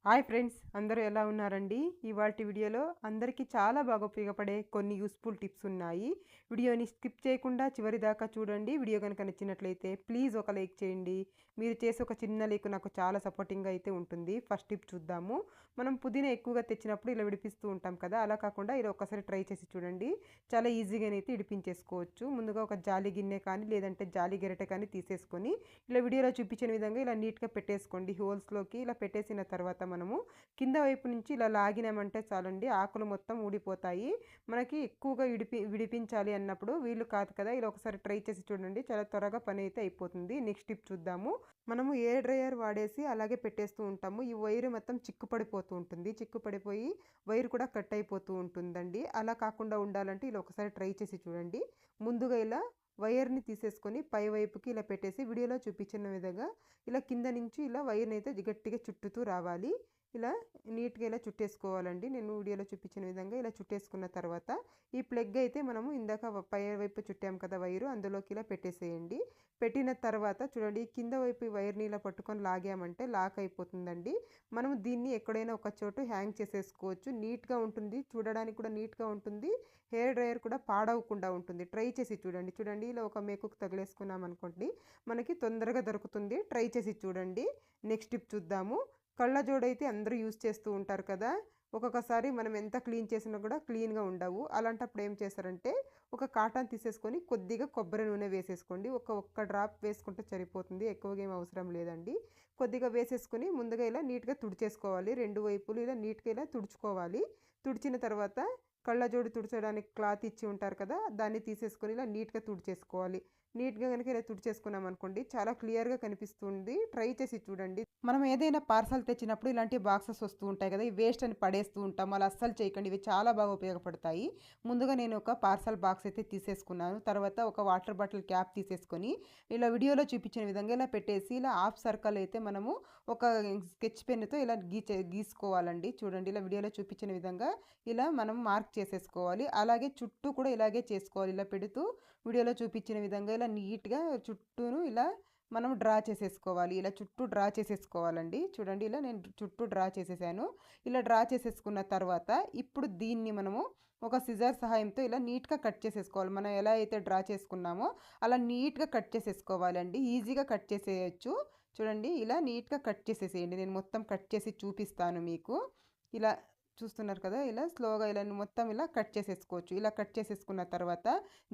Hi friends, అందరూ ఎలా ఉన్నారండి? ఇవాల్టి వీడియోలో అందరికీ చాలా బాగా ఉపయోగపడే కొన్ని యూస్ఫుల్ టిప్స్ ఉన్నాయి. వీడియోని స్కిప్ చేయకుండా చివరి దాకా చూడండి. వీడియో కనుక నచ్చినట్లయితే ప్లీజ్ ఒక లైక్ చేయండి. మీరు చేసే ఒక చిన్న లైక్ నాకు చాలా సపోర్టింగ్గా అయితే ఉంటుంది. ఫస్ట్ టిప్ చూద్దాము. మనం పుదీనా ఎక్కువగా తెచ్చినప్పుడు ఇలా విడిపిస్తూ ఉంటాం కదా, అలా కాకుండా ఇలా ఒక్కసారి ట్రై చేసి చూడండి. చాలా ఈజీగానైతే విడిపించేసుకోవచ్చు. ముందుగా ఒక జాలి గిన్నె కానీ లేదంటే జాలి గెరిటె కానీ తీసేసుకొని ఇలా వీడియోలో చూపించిన విధంగా ఇలా నీట్గా పెట్టేసుకోండి. హోల్స్లోకి ఇలా పెట్టేసిన తర్వాత మనము కింద వైపు నుంచి ఇలా లాగినామంటే చాలండి, ఆకులు మొత్తం ఊడిపోతాయి. మనకి ఎక్కువగా విడిపించాలి అన్నప్పుడు వీలు కాదు కదా, ఇలా ఒకసారి ట్రై చేసి చూడండి. చాలా త్వరగా పని అయితే అయిపోతుంది. నెక్స్ట్ టిప్ చూద్దాము. మనము ఎయిర్ డ్రైయర్ వాడేసి అలాగే పెట్టేస్తూ ఉంటాము. ఈ వైర్ మొత్తం చిక్కు పడిపోతూ ఉంటుంది. చిక్కు పడిపోయి వైర్ కూడా కట్ అయిపోతూ ఉంటుందండి. అలా కాకుండా ఉండాలంటే ఇలా ఒకసారి ట్రై చేసి చూడండి. ముందుగా ఇలా వైర్ని తీసేసుకొని పై వైపుకి ఇలా పెట్టేసి వీడియోలో చూపించిన విధంగా ఇలా కింద నుంచి ఇలా వైర్ని అయితే గట్టిగా చుట్టుతూ రావాలి. ఇలా నీట్గా ఇలా చుట్టేసుకోవాలండి. నేను వీడియోలో చూపించిన విధంగా ఇలా చుట్టేసుకున్న తర్వాత ఈ ప్లగ్ అయితే మనము ఇందాక పై వైపు చుట్టాం కదా వైరు, అందులోకి ఇలా పెట్టేసేయండి. పెట్టిన తర్వాత చూడండి, కింద వైపు ఈ వైర్ని ఇలా పట్టుకొని లాగామంటే లాక్ అయిపోతుందండి. మనము దీన్ని ఎక్కడైనా ఒక చోటు హ్యాంగ్ చేసేసుకోవచ్చు. నీట్గా ఉంటుంది, చూడడానికి కూడా నీట్గా ఉంటుంది. హెయిర్ డ్రైయర్ కూడా పాడవకుండా ఉంటుంది. ట్రై చేసి చూడండి. చూడండి, ఇలా ఒక మేకుకు తగిలేసుకున్నాం అనుకోండి, మనకి తొందరగా దొరుకుతుంది. ట్రై చేసి చూడండి. నెక్స్ట్ టిప్ చూద్దాము. కళ్ళజోడైతే అందరూ యూజ్ చేస్తూ ఉంటారు కదా. ఒక్కొక్కసారి మనం ఎంత క్లీన్ చేసినా కూడా క్లీన్గా ఉండవు. అలాంటప్పుడు ఏం చేస్తారంటే ఒక కాటన్ తీసేసుకొని కొద్దిగా కొబ్బరి నూనె వేసేసుకోండి. ఒక్క డ్రాప్ వేసుకుంటే సరిపోతుంది, ఎక్కువగా ఏం అవసరం లేదండి. కొద్దిగా వేసేసుకొని ముందుగా ఇలా నీట్గా తుడిచేసుకోవాలి. రెండు వైపులు ఇలా నీట్గా ఇలా తుడుచుకోవాలి. తుడిచిన తర్వాత కళ్ళజోడు తుడిచడానికి క్లాత్ ఇచ్చి ఉంటారు కదా, దాన్ని తీసేసుకొని ఇలా నీట్గా తుడిచేసుకోవాలి. నీట్గా కనుక ఇలా తుడిచేసుకున్నాం అనుకోండి, చాలా క్లియర్గా కనిపిస్తుంది. ట్రై చేసి చూడండి. మనం ఏదైనా పార్సల్ తెచ్చినప్పుడు ఇలాంటి బాక్సెస్ వస్తూ ఉంటాయి కదా, ఇవి వేస్ట్ అని పడేస్తూ ఉంటాం. అలా అస్సలు చేయకండి, ఇవి చాలా బాగా ఉపయోగపడతాయి. ముందుగా నేను ఒక పార్సల్ బాక్స్ అయితే తీసేసుకున్నాను. తర్వాత ఒక వాటర్ బాటిల్ క్యాప్ తీసేసుకొని ఇలా వీడియోలో చూపించిన విధంగా ఇలా పెట్టేసి ఇలా హాఫ్ సర్కిల్ అయితే మనము ఒక స్కెచ్ పెన్తో ఇలా గీసుకోవాలండి. చూడండి, ఇలా వీడియోలో చూపించిన విధంగా ఇలా మనం మార్క్ చేసేసుకోవాలి. అలాగే చుట్టూ కూడా ఇలాగే చేసుకోవాలి. ఇలా పెడుతూ వీడియోలో చూపించిన విధంగా ఇలా నీట్గా చుట్టూను ఇలా మనం డ్రా చేసేసుకోవాలి. ఇలా చుట్టూ డ్రా చేసేసుకోవాలండి. చూడండి, ఇలా నేను చుట్టూ డ్రా చేసేసాను. ఇలా డ్రా చేసేసుకున్న తర్వాత ఇప్పుడు దీన్ని మనము ఒక సిజర్ సహాయంతో ఇలా నీట్గా కట్ చేసేసుకోవాలి. మనం ఎలా అయితే డ్రా చేసుకున్నామో అలా నీట్గా కట్ చేసేసుకోవాలండి. ఈజీగా కట్ చేసేయచ్చు. చూడండి, ఇలా నీట్గా కట్ చేసేసేయండి. నేను మొత్తం కట్ చేసి చూపిస్తాను మీకు. ఇలా చూస్తున్నారు కదా, ఇలా స్లోగా ఇలా మొత్తం ఇలా కట్ చేసేసుకోవచ్చు. ఇలా కట్ చేసేసుకున్న తర్వాత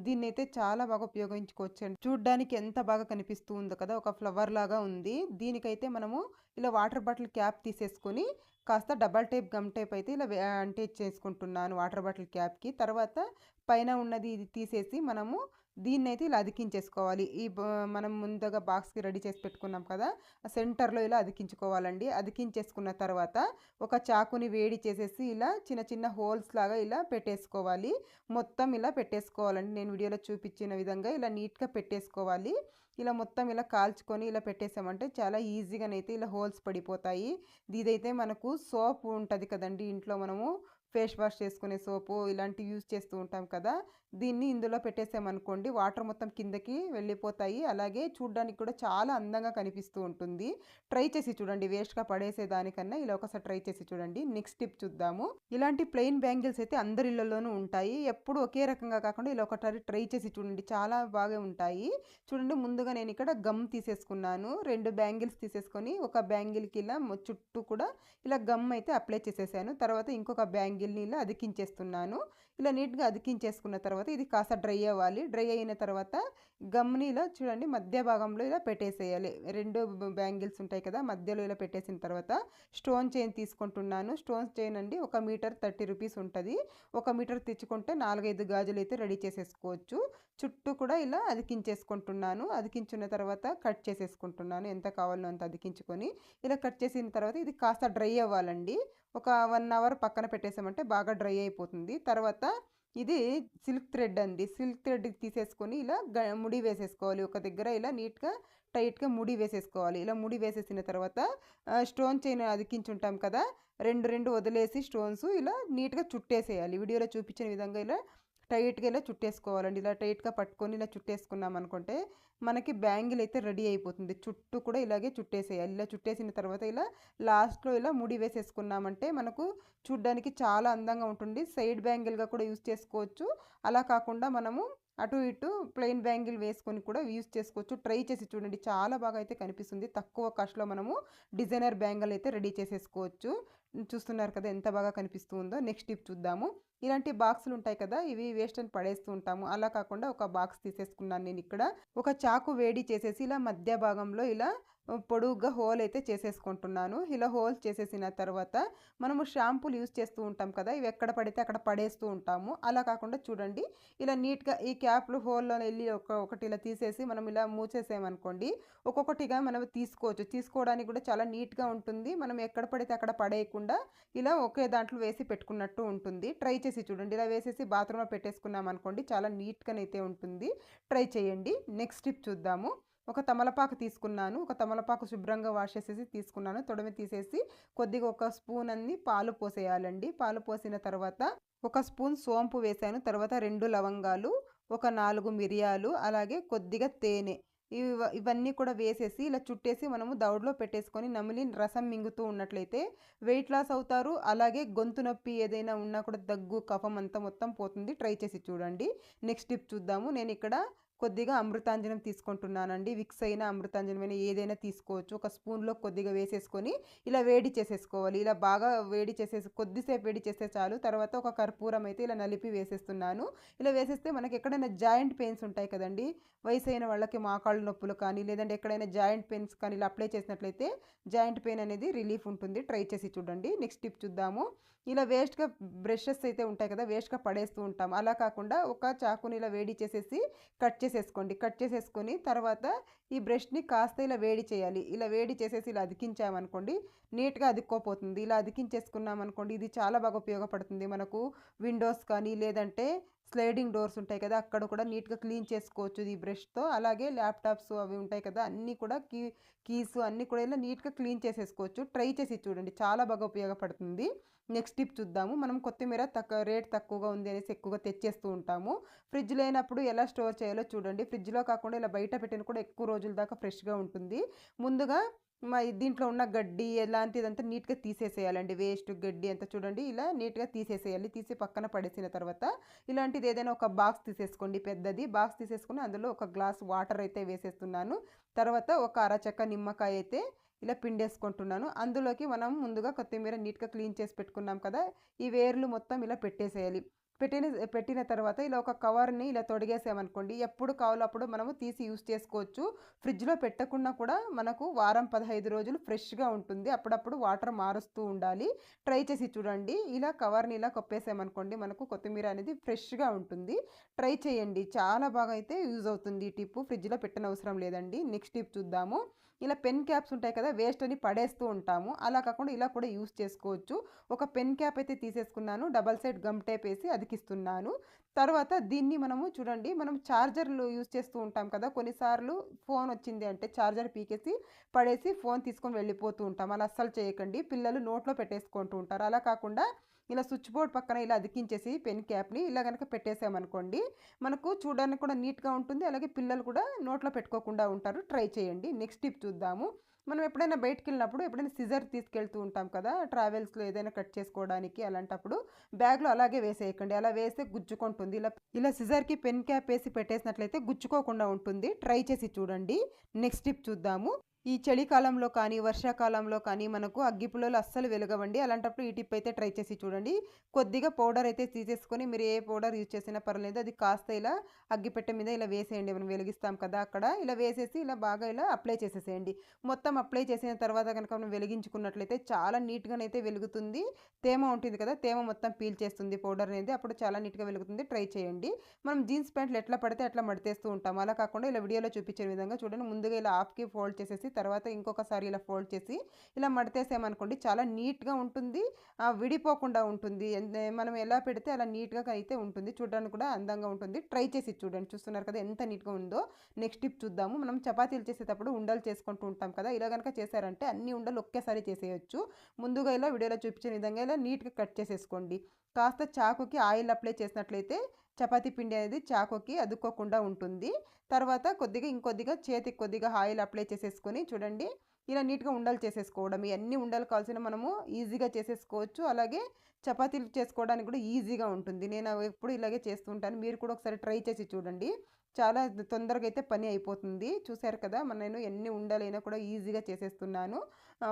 దీన్ని అయితే చాలా బాగా ఉపయోగించుకోవచ్చు అండి. చూడ్డానికి ఎంత బాగా కనిపిస్తూ ఉందో కదా, ఒక ఫ్లవర్ లాగా ఉంది. దీనికైతే మనము ఇలా వాటర్ బాటిల్ క్యాప్ తీసేసుకొని కాస్త డబల్ టేప్ గమ్ టేప్ అయితే ఇలా అంటేజ్ చేసుకుంటున్నాను వాటర్ బాటిల్ క్యాప్కి. తర్వాత పైన ఉన్నది ఇది తీసేసి మనము దీన్నైతే ఇలా అతికించేసుకోవాలి. మనం ముందుగా బాక్స్కి రెడీ చేసి పెట్టుకున్నాం కదా, సెంటర్లో ఇలా అతికించుకోవాలండి. అతికించేసుకున్న తర్వాత ఒక చాకుని వేడి చేసేసి ఇలా చిన్న చిన్న హోల్స్ లాగా ఇలా పెట్టేసుకోవాలి. మొత్తం ఇలా పెట్టేసుకోవాలండి. నేను వీడియోలో చూపించిన విధంగా ఇలా నీట్గా పెట్టేసుకోవాలి. ఇలా మొత్తం ఇలా కాల్చుకొని ఇలా పెట్టేసామంటే చాలా ఈజీగానైతే ఇలా హోల్స్ పడిపోతాయి. ఇదైతే మనకు సోప్ ఉంటుంది కదండి ఇంట్లో, మనము ఫేస్ వాష్ చేసుకునే సోపు ఇలాంటివి యూజ్ చేస్తూ ఉంటాం కదా, దీన్ని ఇందులో పెట్టేసామనుకోండి వాటర్ మొత్తం కిందకి వెళ్ళిపోతాయి. అలాగే చూడ్డానికి కూడా చాలా అందంగా కనిపిస్తూ ఉంటుంది. ట్రై చేసి చూడండి, వేస్ట్గా పడేసేదానికన్నా ఇలా ఒకసారి ట్రై చేసి చూడండి. నెక్స్ట్ టిప్ చూద్దాము. ఇలాంటి ప్లెయిన్ బ్యాంగిల్స్ అయితే అందరి ఇళ్లలోనూ ఉంటాయి. ఎప్పుడు ఒకే రకంగా కాకుండా ఇలా ఒకసారి ట్రై చేసి చూడండి, చాలా బాగా ఉంటాయి. చూడండి, ముందుగా నేను ఇక్కడ గమ్ తీసేసుకున్నాను. 2 బ్యాంగిల్స్ తీసేసుకొని ఒక బ్యాంగిల్కి ఇలా చుట్టూ కూడా ఇలా గమ్ అయితే అప్లై చేసేసాను. తర్వాత ఇంకొక బ్యాంగిల్ని ఇలా అతికించేస్తున్నాను. ఇలా నీట్గా అతికించేసుకున్న తర్వాత ఇది కాస్త డ్రై అవ్వాలి. డ్రై అయిన తర్వాత గమ్ని ఇలా చూడండి మధ్య భాగంలో ఇలా పెట్టేసేయాలి. 2 బ్యాంగిల్స్ ఉంటాయి కదా, మధ్యలో ఇలా పెట్టేసిన తర్వాత స్టోన్ చైన్ తీసుకుంటున్నాను. స్టోన్ చైన్ అండి 1 మీటర్ 30 రూపీస్ ఉంటుంది. 1 మీటర్ తెచ్చుకుంటే 4-5 గాజులు అయితే రెడీ చేసేసుకోవచ్చు. చుట్టూ కూడా ఇలా అతికించేసుకుంటున్నాను. అతికించున్న తర్వాత కట్ చేసేసుకుంటున్నాను. ఎంత కావాలో అంత అతికించుకొని ఇలా కట్ చేసిన తర్వాత ఇది కాస్త డ్రై అవ్వాలండి. ఒక 1 అవర్ పక్కన పెట్టేసామంటే బాగా డ్రై అయిపోతుంది. తర్వాత ఇది సిల్క్ థ్రెడ్ అండి. సిల్క్ థ్రెడ్ తీసేసుకొని ఇలా ముడి వేసేసుకోవాలి. ఒక దగ్గర ఇలా నీట్గా టైట్గా ముడి వేసేసుకోవాలి. ఇలా ముడి వేసేసిన తర్వాత స్టోన్ చైన్ అతికించుంటాం కదా, రెండు వదిలేసి స్టోన్స్ ఇలా నీట్గా చుట్టేసేయాలి. వీడియోలో చూపించిన విధంగా ఇలా టైట్గా ఇలా చుట్టేసుకోవాలండి. ఇలా టైట్గా పట్టుకొని ఇలా చుట్టేసుకున్నాం అనుకుంటే మనకి బ్యాంగిల్ అయితే రెడీ అయిపోతుంది. చుట్టూ కూడా ఇలాగే చుట్టేసేయాలి. ఇలా చుట్టేసిన తర్వాత ఇలా లాస్ట్లో ఇలా ముడి వేసేసుకున్నామంటే మనకు చూడ్డానికి చాలా అందంగా ఉంటుంది. సైడ్ బ్యాంగిల్గా కూడా యూజ్ చేసుకోవచ్చు. అలా కాకుండా మనము అటు ఇటు ప్లెయిన్ బ్యాంగిల్ వేసుకొని కూడా యూజ్ చేసుకోవచ్చు. ట్రై చేసి చూడండి, చాలా బాగా అయితే కనిపిస్తుంది. తక్కువ కాస్ట్లో మనము డిజైనర్ బ్యాంగిల్ అయితే రెడీ చేసేసుకోవచ్చు. చూస్తున్నారు కదా ఎంత బాగా కనిపిస్తూ ఉందో. నెక్స్ట్ టిప్ చూద్దాము. ఇలాంటి బాక్సులు ఉంటాయి కదా, ఇవి వేస్ట్ అని పడేస్తూ ఉంటాము. అలా కాకుండా ఒక బాక్స్ తీసేసుకున్నాను నేను ఇక్కడ. ఒక చాకు వేడి చేసేసి ఇలా మధ్య భాగంలో ఇలా పొడుగ్గా హోల్ అయితే చేసేసుకుంటున్నాను. ఇలా హోల్ చేసేసిన తర్వాత మనము షాంపూలు యూజ్ చేస్తూ ఉంటాం కదా, ఇవి ఎక్కడ పడితే అక్కడ పడేస్తూ ఉంటాము. అలా కాకుండా చూడండి, ఇలా నీట్గా ఈ క్యాప్లు హోల్లో వెళ్ళి ఒకటి ఇలా తీసేసి మనం ఇలా మూసేసామనుకోండి, ఒక్కొక్కటిగా మనం తీసుకోవచ్చు. తీసుకోవడానికి కూడా చాలా నీట్గా ఉంటుంది. మనం ఎక్కడ పడితే అక్కడ పడేయకుండా ఇలా ఒకే దాంట్లో వేసి పెట్టుకున్నట్టు ఉంటుంది. ట్రై చేసి చూడండి. ఇలా వేసేసి బాత్రూంలో పెట్టేసుకున్నాం అనుకోండి, చాలా నీట్గానైతే ఉంటుంది. ట్రై చేయండి. నెక్స్ట్ టిప్ చూద్దాము. ఒక తమలపాకు తీసుకున్నాను. ఒక తమలపాకు శుభ్రంగా వాష్ చేసేసి తీసుకున్నాను. తొడిమి తీసేసి కొద్దిగా ఒక స్పూన్ అన్ని పాలు పోసేయాలండి. పాలు పోసిన తర్వాత ఒక స్పూన్ సోంపు వేసాను. తర్వాత 2 లవంగాలు, ఒక 4 మిరియాలు, అలాగే కొద్దిగా తేనె, ఇవన్నీ కూడా వేసేసి ఇలా చుట్టేసి మనము దౌడ్లో పెట్టేసుకొని నమిలి రసం మింగుతూ ఉన్నట్లయితే వెయిట్ లాస్ అవుతారు. అలాగే గొంతు నొప్పి ఏదైనా ఉన్నా కూడా దగ్గు, కఫం అంతా మొత్తం పోతుంది. ట్రై చేసి చూడండి. నెక్స్ట్ టిప్ చూద్దాము. నేను ఇక్కడ కొద్దిగా అమృతాంజనం తీసుకుంటున్నానండి. విక్స్ అయినా అమృతాంజనం అయినా ఏదైనా తీసుకోవచ్చు. ఒక స్పూన్లో కొద్దిగా వేసేసుకొని ఇలా వేడి చేసేసుకోవాలి. ఇలా బాగా వేడి చేసేసి కొద్దిసేపు వేడి చేస్తే చాలు. తర్వాత ఒక కర్పూరం అయితే ఇలా నలిపి వేసేస్తున్నాను. ఇలా వేసేస్తే మనకి ఎక్కడైనా జాయింట్ పెయిన్స్ ఉంటాయి కదండి, వయసు అయిన వాళ్ళకి మోకాళ్ళు నొప్పులు కానీ లేదంటే ఎక్కడైనా జాయింట్ పెయిన్స్ కానీ ఇలా అప్లై చేసినట్లయితే జాయింట్ పెయిన్ అనేది రిలీఫ్ ఉంటుంది. ట్రై చేసి చూడండి. నెక్స్ట్ టిప్ చూద్దాము. ఇలా వేస్ట్గా బ్రషెస్ అయితే ఉంటాయి కదా, వేస్ట్గా పడేస్తూ ఉంటాం. అలా కాకుండా ఒక చాకుని ఇలా వేడి చేసేసి కట్ చేసేసుకోండి. కట్ చేసేసుకొని తర్వాత ఈ బ్రష్ని కాస్త ఇలా వేడి చేయాలి. ఇలా వేడి చేసేసి ఇలా అతికించామనుకోండి, నీట్గా అతుక్కోపోతుంది. ఇలా అతికించేసుకున్నాం అనుకోండి, ఇది చాలా బాగా ఉపయోగపడుతుంది. మనకు విండోస్ కానీ లేదంటే స్లైడింగ్ డోర్స్ ఉంటాయి కదా, అక్కడ కూడా నీట్గా క్లీన్ చేసుకోవచ్చు ఈ బ్రష్తో. అలాగే ల్యాప్టాప్స్ అవి ఉంటాయి కదా, అన్నీ కూడా కీస్ అన్నీ కూడా ఇలా నీట్గా క్లీన్ చేసేసుకోవచ్చు. ట్రై చేసి చూడండి, చాలా బాగా ఉపయోగపడుతుంది. నెక్స్ట్ టిప్ చూద్దాము. మనం కొత్తిమీర రేట్ తక్కువగా ఉంది అనేసి ఎక్కువగా తెచ్చేస్తూ ఉంటాము. ఫ్రిడ్జ్ లేనప్పుడు ఎలా స్టోర్ చేయాలో చూడండి. ఫ్రిడ్జ్లో కాకుండా ఇలా బయట పెట్టిన కూడా ఎక్కువ రోజుల దాకా ఫ్రెష్గా ఉంటుంది. ముందుగా దీంట్లో ఉన్న గడ్డి ఎలాంటిదంతా నీట్గా తీసేసేయాలండి. వేస్ట్ గడ్డి అంతా చూడండి ఇలా నీట్గా తీసేసేయాలి. తీసి పక్కన పడేసిన తర్వాత ఇలాంటిది ఏదైనా ఒక బాక్స్ తీసేసుకోండి, పెద్దది బాక్స్ తీసేసుకుని అందులో ఒక గ్లాస్ వాటర్ అయితే వేసేస్తున్నాను. తర్వాత ఒక అరచక్క నిమ్మకాయ అయితే ఇలా పిండేసుకుంటున్నాను. అందులోకి మనం ముందుగా కొత్తిమీర నీట్గా క్లీన్ చేసి పెట్టుకున్నాం కదా, ఈ వేర్లు మొత్తం ఇలా పెట్టేసేయాలి. పెట్టిన తర్వాత ఇలా ఒక కవర్ని ఇలా తొడిగేసామనుకోండి, ఎప్పుడు కావాలో అప్పుడు మనము తీసి యూస్ చేసుకోవచ్చు. ఫ్రిడ్జ్లో పెట్టకుండా కూడా మనకు వారం 15 రోజులు ఫ్రెష్గా ఉంటుంది. అప్పుడప్పుడు వాటర్ మారుస్తూ ఉండాలి. ట్రై చేసి చూడండి. ఇలా కవర్ని ఇలా కప్పేసామనుకోండి, మనకు కొత్తిమీర అనేది ఫ్రెష్గా ఉంటుంది. ట్రై చేయండి, చాలా బాగా అయితే యూజ్ అవుతుంది ఈ టిప్. ఫ్రిడ్జ్లో పెట్టనవసరం లేదండి. నెక్స్ట్ టిప్ చూద్దాము. ఇలా పెన్ క్యాప్స్ ఉంటాయి కదా, వేస్ట్ అని పడేస్తూ ఉంటాము. అలా కాకుండా ఇలా కూడా యూస్ చేసుకోవచ్చు. ఒక పెన్ క్యాప్ అయితే తీసేసుకున్నాను. డబల్ సైడ్ గమ్ టేప్ వేసి అతికిస్తున్నాను. తర్వాత దీన్ని మనము చూడండి, మనం ఛార్జర్లు యూస్ చేస్తూ ఉంటాం కదా, కొన్నిసార్లు ఫోన్ వచ్చింది అంటే ఛార్జర్ పీకేసి పడేసి ఫోన్ తీసుకొని వెళ్ళిపోతూ ఉంటాం. అలా అస్సలు చేయకండి. పిల్లలు నోట్లో పెట్టేసుకుంటూ ఉంటారు. అలా కాకుండా ఇలా స్విచ్ బోర్డ్ పక్కన ఇలా అతికించేసి పెన్ క్యాప్ని ఇలా కనుక పెట్టేసామనుకోండి, మనకు చూడడానికి కూడా నీట్గా ఉంటుంది. అలాగే పిల్లలు కూడా నోట్లో పెట్టుకోకుండా ఉంటారు. ట్రై చేయండి. నెక్స్ట్ టిప్ చూద్దాము. మనం ఎప్పుడైనా బయటికి వెళ్ళినప్పుడు ఎప్పుడైనా సిజర్ తీసుకెళ్తూ ఉంటాం కదా, ట్రావెల్స్లో ఏదైనా కట్ చేసుకోవడానికి, అలాంటప్పుడు బ్యాగ్లో అలాగే వేసేయకండి. అలా వేస్తే గుచ్చుకుంటుంది. ఇలా సిజర్కి పెన్ క్యాప్ వేసి పెట్టేసినట్లయితే గుచ్చుకోకుండా ఉంటుంది. ట్రై చేసి చూడండి. నెక్స్ట్ టిప్ చూద్దాము. ఈ చలికాలంలో కానీ వర్షాకాలంలో కానీ మనకు అగ్గిపుల్లలు అస్సలు వెలగవండి. అలాంటప్పుడు ఈ టిప్ అయితే ట్రై చేసి చూడండి. కొద్దిగా పౌడర్ అయితే తీసేసుకొని, మీరు ఏ పౌడర్ యూజ్ చేసినా పర్లేదు, అది కాస్త ఇలా అగ్గిపెట్టె మీద ఇలా వేసేయండి. మనం వెలిగిస్తాం కదా అక్కడ, ఇలా వేసేసి ఇలా బాగా ఇలా అప్లై చేసేసేయండి. మొత్తం అప్లై చేసిన తర్వాత కనుక మనం వెలిగించుకున్నట్లయితే చాలా నీట్గానైతే వెలుగుతుంది. తేమ ఉంటుంది కదా, తేమ మొత్తం పీల్ చేస్తుంది పౌడర్ అనేది, అప్పుడు చాలా నీట్గా వెలుగుతుంది. ట్రై చేయండి. మనం జీన్స్ ప్యాంట్లు ఎట్లా పడితే అట్లా మడితేస్తూ ఉంటాం. అలా కాకుండా ఇలా వీడియోలో చూపించిన విధంగా చూడండి, ముందుగా ఇలా హాఫ్కి ఫోల్డ్ చేసేసి తర్వాత ఇంకొకసారి ఇలా ఫోల్డ్ చేసి ఇలా మడతేసామనుకోండి, చాలా నీట్గా ఉంటుంది. విడిపోకుండా ఉంటుంది. మనం ఎలా పెడితే అలా నీట్గా అయితే ఉంటుంది. చూడడానికి కూడా అందంగా ఉంటుంది. ట్రై చేసి చూడండి. చూస్తున్నారు కదా ఎంత నీట్గా ఉందో. నెక్స్ట్ టిప్ చూద్దాము. మనం చపాతీలు చేసేటప్పుడు ఉండలు చేసుకుంటూ ఉంటాం కదా, ఇలా కనుక చేశారంటే అన్ని ఉండలు ఒకేసారి చేసేయచ్చు. ముందుగా ఇలా వీడియోలో చూపించిన విధంగా ఇలా నీట్గా కట్ చేసేసుకోండి. కాస్త చాకుకి ఆయిల్ అప్లై చేసినట్లయితే చపాతీ పిండి అనేది చాకుకి అదుక్కోకుండా ఉంటుంది. తర్వాత ఇంకొద్దిగా చేతికి కొద్దిగా ఆయిల్ అప్లై చేసేసుకొని చూడండి ఇలా నీట్‌గా ఉండలు చేసేసుకోవడం. ఇయన్నీ ఉండలు కావాల్సిన మనము ఈజీగా చేసేసుకోవచ్చు. అలాగే చపాతీలు చేసుకోవడానికి కూడా ఈజీగా ఉంటుంది. నేను అవి ఎప్పుడు ఇలాగే చేస్తూ ఉంటాను. మీరు కూడా ఒకసారి ట్రై చేసి చూడండి. చాలా తొందరగా అయితే పని అయిపోతుంది. చూసారు కదా! నేను ఎన్ని ఉండలైనా కూడా ఈజీగా చేసేస్తున్నాను.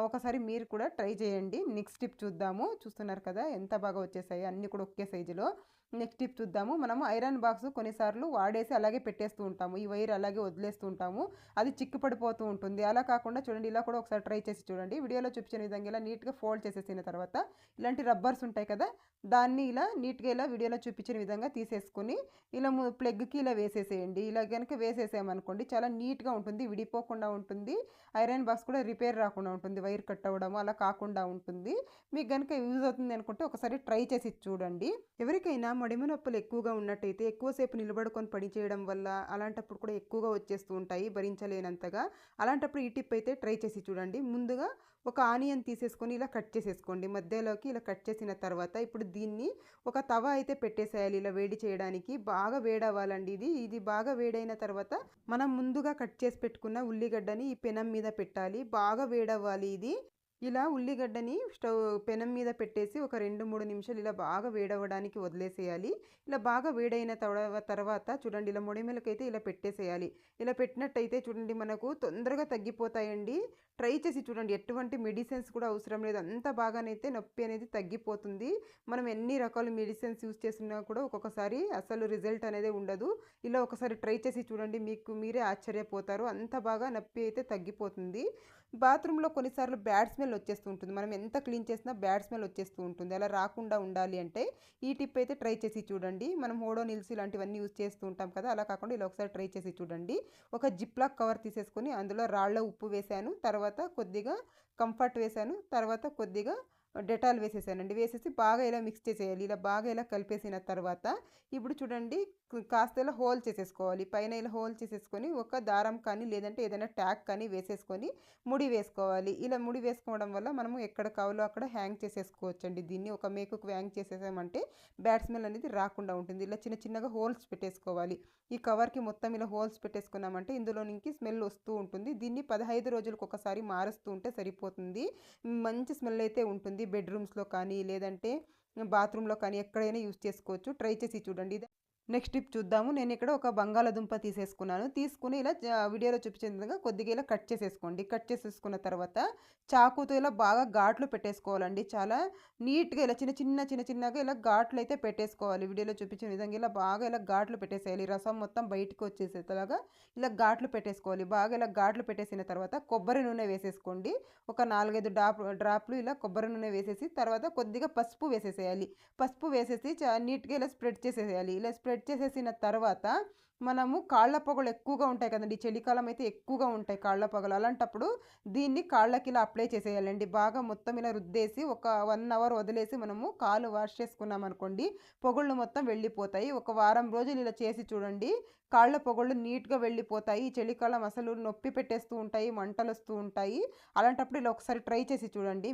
ఒకసారి మీరు కూడా ట్రై చేయండి. నెక్స్ట్ టిప్ చూద్దాము. చూస్తున్నారు కదా! ఎంత బాగా వచ్చేసాయో అన్నీ కూడా ఒకే సైజులో. నెక్స్ట్ టిప్ చూద్దాము. మనము ఐరన్ బాక్స్ కొన్నిసార్లు వాడేసి అలాగే పెట్టేస్తూ ఉంటాము. ఈ వైర్ అలాగే వదిలేస్తూ ఉంటాము. అది చిక్కు పడిపోతూ ఉంటుంది. అలా కాకుండా చూడండి ఇలా కూడా ఒకసారి ట్రై చేసి చూడండి. వీడియోలో చూపించిన విధంగా ఇలా నీట్‌గా ఫోల్డ్ చేసేసిన తర్వాత ఇలాంటి రబ్బర్స్ ఉంటాయి కదా! దాన్ని ఇలా నీట్‌గా ఇలా వీడియోలో చూపించిన విధంగా తీసేసుకొని ఇలా ప్లగ్‌కి ఇలా వేసేసేయండి. ఇలా గనుక వేసేసామనుకోండి చాలా నీట్‌గా ఉంటుంది. విడిపోకుండా ఉంటుంది. ఐరన్ బాక్స్ కూడా రిపేర్ రాకుండా ఉంటుంది. వైర్ కట్ అవ్వడము అలా కాకుండా ఉంటుంది. మీకు గనుక యూజ్ అవుతుంది అనుకుంటే ఒకసారి ట్రై చేసి చూడండి. ఎవరికైనా మడిమ నొప్పులు ఎక్కువగా ఉన్నట్టయితే ఎక్కువసేపు నిలబడుకొని పని చేయడం వల్ల అలాంటప్పుడు కూడా ఎక్కువగా వచ్చేస్తూ ఉంటాయి భరించలేనంతగా. అలాంటప్పుడు ఈ టిప్ అయితే ట్రై చేసి చూడండి. ముందుగా ఒక ఆనియన్ తీసేసుకొని ఇలా కట్ చేసేసుకోండి. మధ్యలోకి ఇలా కట్ చేసిన తర్వాత ఇప్పుడు దీన్ని ఒక తవ అయితే పెట్టేసేయాలి ఇలా వేడి చేయడానికి. బాగా వేడవ్వాలండి ఇది. ఇది బాగా వేడైన తర్వాత మనం ముందుగా కట్ చేసి పెట్టుకున్న ఉల్లిగడ్డని ఈ పెనం మీద పెట్టాలి. బాగా వేడవ్వాలి ఇది. ఇలా ఉల్లిగడ్డని పెనం మీద పెట్టేసి ఒక 2-3 నిమిషాలు ఇలా బాగా వేడవ్వడానికి వదిలేసేయాలి. ఇలా బాగా వేడైన తర్వాత చూడండి ఇలా మొడిమెలకైతే ఇలా పెట్టేసేయాలి. ఇలా పెట్టినట్టయితే చూడండి మనకు తొందరగా తగ్గిపోతాయండి. ట్రై చేసి చూడండి. ఎటువంటి మెడిసిన్స్ కూడా అవసరం లేదు. అంత బాగానైతే నొప్పి అనేది తగ్గిపోతుంది. మనం ఎన్ని రకాల మెడిసిన్స్ యూజ్ చేసినా కూడా ఒక్కొక్కసారి అసలు రిజల్ట్ అనేది ఉండదు. ఇలా ఒకసారి ట్రై చేసి చూడండి. మీకు మీరే ఆశ్చర్యపోతారు. అంత బాగా నొప్పి అయితే తగ్గిపోతుంది. బాత్రూంలో కొన్నిసార్లు బ్యాడ్ స్మెల్ వచ్చేస్తూ ఉంటుంది. మనం ఎంత క్లీన్ చేసినా బ్యాడ్ స్మెల్ వచ్చేస్తూ ఉంటుంది. అలా రాకుండా ఉండాలి అంటే ఈ టిప్ అయితే ట్రై చేసి చూడండి. మనం ఓడోనిల్స్ ఇలాంటివన్నీ యూజ్ చేస్తూ ఉంటాం కదా! అలా కాకుండా ఇలా ఒకసారి ట్రై చేసి చూడండి. ఒక జిప్లాక్ కవర్ తీసేసుకొని అందులో రాళ్ళ ఉప్పు వేశాను. తర్వాత కొద్దిగా కంఫర్ట్ వేశాను. తర్వాత కొద్దిగా డెటాల్ వేసేసానండి. వేసేసి బాగా ఇలా మిక్స్ చేసేయాలి. ఇలా బాగా ఇలా కలిపేసిన తర్వాత ఇప్పుడు చూడండి కాస్త ఇలా హోల్ చేసేసుకోవాలి. పైన ఇలా హోల్ చేసేసుకొని ఒక దారం కానీ లేదంటే ఏదైనా ట్యాగ్ కానీ వేసేసుకొని ముడి వేసుకోవాలి. ఇలా ముడి వేసుకోవడం వల్ల మనము ఎక్కడ కావాలో అక్కడ హ్యాంగ్ చేసేసుకోవచ్చండి. దీన్ని ఒక మేకుకు హ్యాంగ్ చేసేసామంటే బ్యాడ్ స్మెల్ అనేది రాకుండా ఉంటుంది. ఇలా చిన్న చిన్నగా హోల్స్ పెట్టేసుకోవాలి. ఈ కవర్కి మొత్తం ఇలా హోల్స్ పెట్టేసుకున్నామంటే ఇందులో నుంచి స్మెల్ వస్తూ ఉంటుంది. దీన్ని 15 రోజులకు ఒకసారి మారుస్తూ ఉంటే సరిపోతుంది. మంచి స్మెల్ అయితే ఉంటుంది. బెడ్రూమ్స్లో కానీ లేదంటే బాత్రూంలో కానీ ఎక్కడైనా యూజ్ చేసుకోవచ్చు. ట్రై చేసి చూడండి. నెక్స్ట్ టిప్ చూద్దాము. నేను ఇక్కడ ఒక బంగాళాదుంప తీసేసుకున్నాను. తీసుకుని ఇలా వీడియోలో చూపించిన విధంగా కొద్దిగా ఇలా కట్ చేసేసుకోండి. కట్ చేసేసుకున్న తర్వాత చాకుతో ఇలా బాగా ఘాట్లు పెట్టేసుకోవాలండి. చాలా నీట్‌గా ఇలా చిన్నగా ఇలా ఘాట్లు అయితే పెట్టేసుకోవాలి. వీడియోలో చూపించిన విధంగా ఇలా బాగా ఇలా ఘాట్లు పెట్టేసేయాలి. రసం మొత్తం బయటికి వచ్చేసేలాగా ఇలా ఘాట్లు పెట్టేసుకోవాలి. బాగా ఇలా ఘాట్లు పెట్టేసిన తర్వాత కొబ్బరి నూనె వేసేసుకోండి. ఒక 4, 5 డ్రాప్లు ఇలా కొబ్బరి నూనె వేసేసి తర్వాత కొద్దిగా పసుపు వేసేసేయాలి. పసుపు వేసేసి నీట్‌గా ఇలా స్ప్రెడ్ చేసేసేయాలి. ఇలా స్ప్రెడ్ చేసేసిన తర్వాత మనము కాళ్ళ పొగలు ఎక్కువగా ఉంటాయి కదండి. చలికాలం అయితే ఎక్కువగా ఉంటాయి కాళ్ళ పొగలు. అలాంటప్పుడు దీన్ని కాళ్ళకి ఇలా అప్లై చేసేయాలండి. బాగా మొత్తం ఇలా రుద్దేసి ఒక 1 అవర్ వదిలేసి మనము కాళ్ళు వాష్ చేసుకున్నాం అనుకోండి పొగళ్ళు మొత్తం వెళ్ళిపోతాయి. ఒక వారం రోజులు ఇలా చేసి చూడండి. కాళ్ళ పొగళ్ళు నీట్‌గా వెళ్ళిపోతాయి. ఈ చలికాలం అసలు నొప్పి పెట్టేస్తూ ఉంటాయి. మంటలొస్తూ ఉంటాయి. అలాంటప్పుడు ఇలా ఒకసారి ట్రై చేసి చూడండి.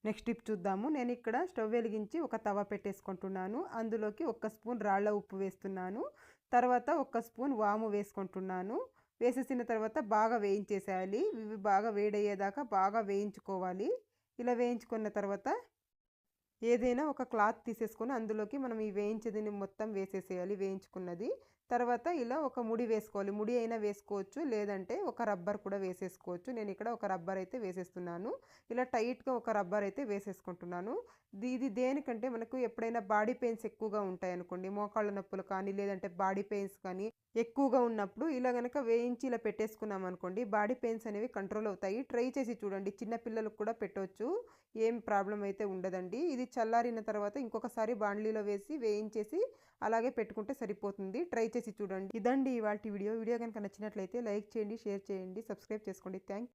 నెక్స్ట్ టిప్ చూద్దాము. నేను ఇక్కడ స్టవ్ వెలిగించి ఒక తవ పెట్టేసుకుంటున్నాను. అందులోకి 1 స్పూన్ రాళ్ళ ఉప్పు వేస్తున్నాను. తర్వాత 1 స్పూన్ వాము వేసుకుంటున్నాను. వేసేసిన తర్వాత బాగా వేయించేసేయాలి. ఇవి బాగా వేడయ్యేదాకా బాగా వేయించుకోవాలి. ఇలా వేయించుకున్న తర్వాత ఏదైనా ఒక క్లాత్ తీసేసుకొని అందులోకి మనం ఈ వేయించేదిని మొత్తం వేసేసేయాలి వేయించుకున్నది. తర్వాత ఇలా ఒక ముడి వేసుకోవాలి. ముడి అయినా వేసుకోవచ్చు లేదంటే ఒక రబ్బర్ కూడా వేసేసుకోవచ్చు. నేను ఇక్కడ ఒక రబ్బర్ అయితే వేసేస్తున్నాను. ఇలా టైట్‌గా ఒక రబ్బర్ అయితే వేసేసుకుంటున్నాను. ఇది దేనికంటే మనకు ఎప్పుడైనా బాడీ పెయిన్స్ ఎక్కువగా ఉంటాయనుకోండి. మోకాళ్ళ నొప్పులు కానీ లేదంటే బాడీ పెయిన్స్ కానీ ఎక్కువగా ఉన్నప్పుడు ఇలా గనక వేయించి ఇలా పెట్టేసుకున్నామనుకోండి బాడీ పెయిన్స్ అనేవి కంట్రోల్ అవుతాయి. ట్రై చేసి చూడండి. చిన్న పిల్లలకు కూడా పెట్టొచ్చు. ఏం ప్రాబ్లమ్ అయితే ఉండదండి. ఇది చల్లారిన తర్వాత ఇంకొకసారి బాండ్లీలో వేసి వేయించేసి అలాగే పెట్టుకుంటే సరిపోతుంది. ట్రై చేసి చూడండి. ఇదండి ఇవాల్టి వీడియో. వీడియో కనుక నచ్చినట్లయితే లైక్ చేయండి, షేర్ చేయండి, సబ్స్క్రైబ్ చేసుకోండి. థ్యాంక్